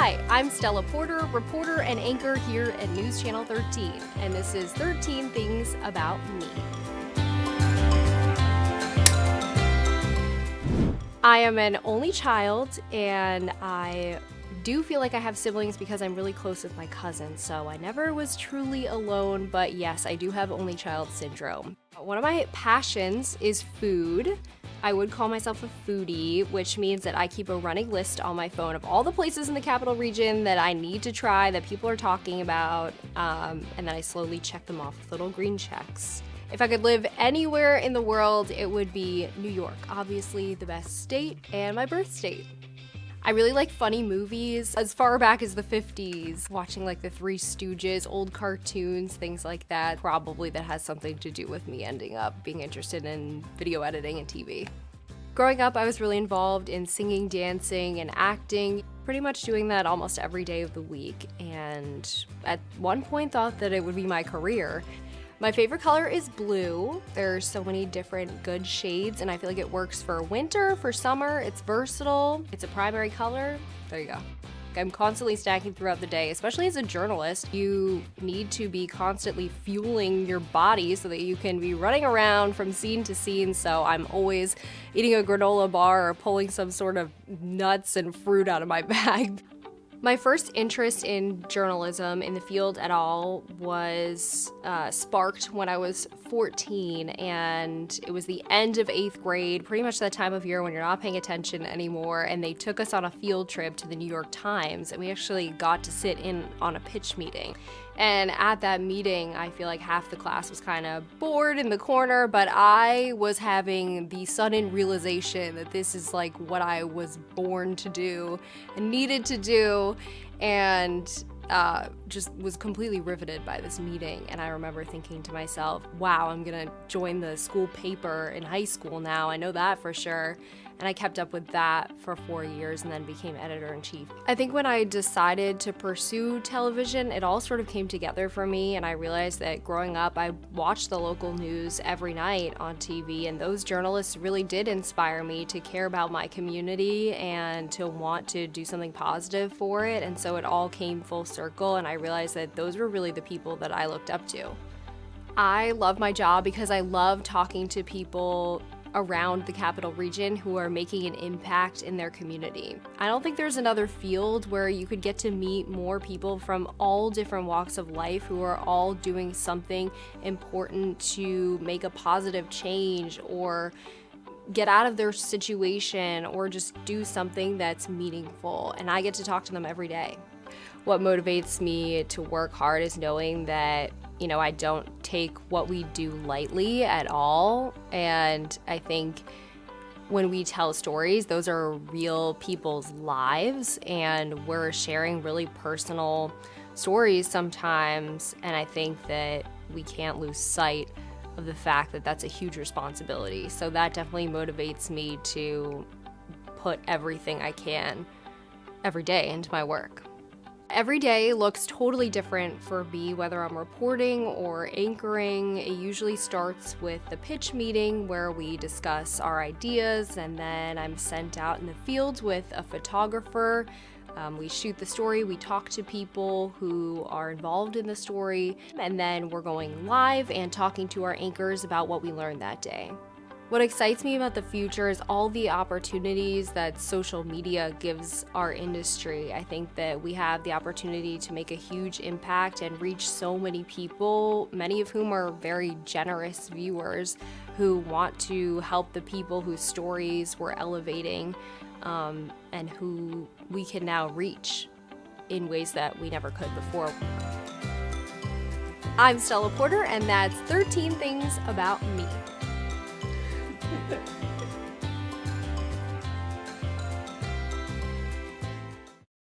Hi, I'm Stella Porter, reporter and anchor here at News Channel 13, and this is 13 Things About Me. I am an only child, and I do feel like I have siblings because I'm really close with my cousins, so I never was truly alone, but yes, I do have only child syndrome. One of my passions is food. I would call myself a foodie, which means that I keep a running list on my phone of all the places in the capital region that I need to try, that people are talking about, and then I slowly check them off with little green checks. If I could live anywhere in the world, it would be New York, obviously the best state and my birth state. I really like funny movies as far back as the 50s, watching like the Three Stooges, old cartoons, things like that. Probably that has something to do with me ending up being interested in video editing and TV. Growing up, I was really involved in singing, dancing, and acting, pretty much doing that almost every day of the week, and at one point thought that it would be my career. My favorite color is blue. There's so many different good shades, and I feel like it works for winter, for summer. It's versatile. It's a primary color. There you go. I'm constantly snacking throughout the day, especially as a journalist. You need to be constantly fueling your body so that you can be running around from scene to scene. So I'm always eating a granola bar or pulling some sort of nuts and fruit out of my bag. My first interest in journalism in the field at all was sparked when I was 14, and it was the end of 8th grade, pretty much that time of year when you're not paying attention anymore, and they took us on a field trip to the New York Times, and we actually got to sit in on a pitch meeting. And at that meeting, I feel like half the class was kind of bored in the corner, but I was having the sudden realization that this is like what I was born to do and needed to do, and just was completely riveted by this meeting. And I remember thinking to myself, wow, I'm gonna join the school paper in high school now, I know that for sure. And I kept up with that for 4 years and then became editor-in-chief. I think when I decided to pursue television, it all sort of came together for me, and I realized that growing up, I watched the local news every night on TV, and those journalists really did inspire me to care about my community and to want to do something positive for it, and so it all came full circle, and I realized that those were really the people that I looked up to. I love my job because I love talking to people around the capital region who are making an impact in their community. I don't think there's another field where you could get to meet more people from all different walks of life who are all doing something important to make a positive change or get out of their situation or just do something that's meaningful. And I get to talk to them every day. What motivates me to work hard is knowing that I don't take what we do lightly at all. And I think when we tell stories, those are real people's lives, and we're sharing really personal stories sometimes. And I think that we can't lose sight of the fact that that's a huge responsibility. So that definitely motivates me to put everything I can every day into my work. Every day looks totally different for me, whether I'm reporting or anchoring. It usually starts with the pitch meeting where we discuss our ideas, and then I'm sent out in the fields with a photographer. We shoot the story, we talk to people who are involved in the story, and then we're going live and talking to our anchors about what we learned that day. What excites me about the future is all the opportunities that social media gives our industry. I think that we have the opportunity to make a huge impact and reach so many people, many of whom are very generous viewers who want to help the people whose stories we're elevating, and who we can now reach in ways that we never could before. I'm Stella Porter, and that's 13 Things About Me.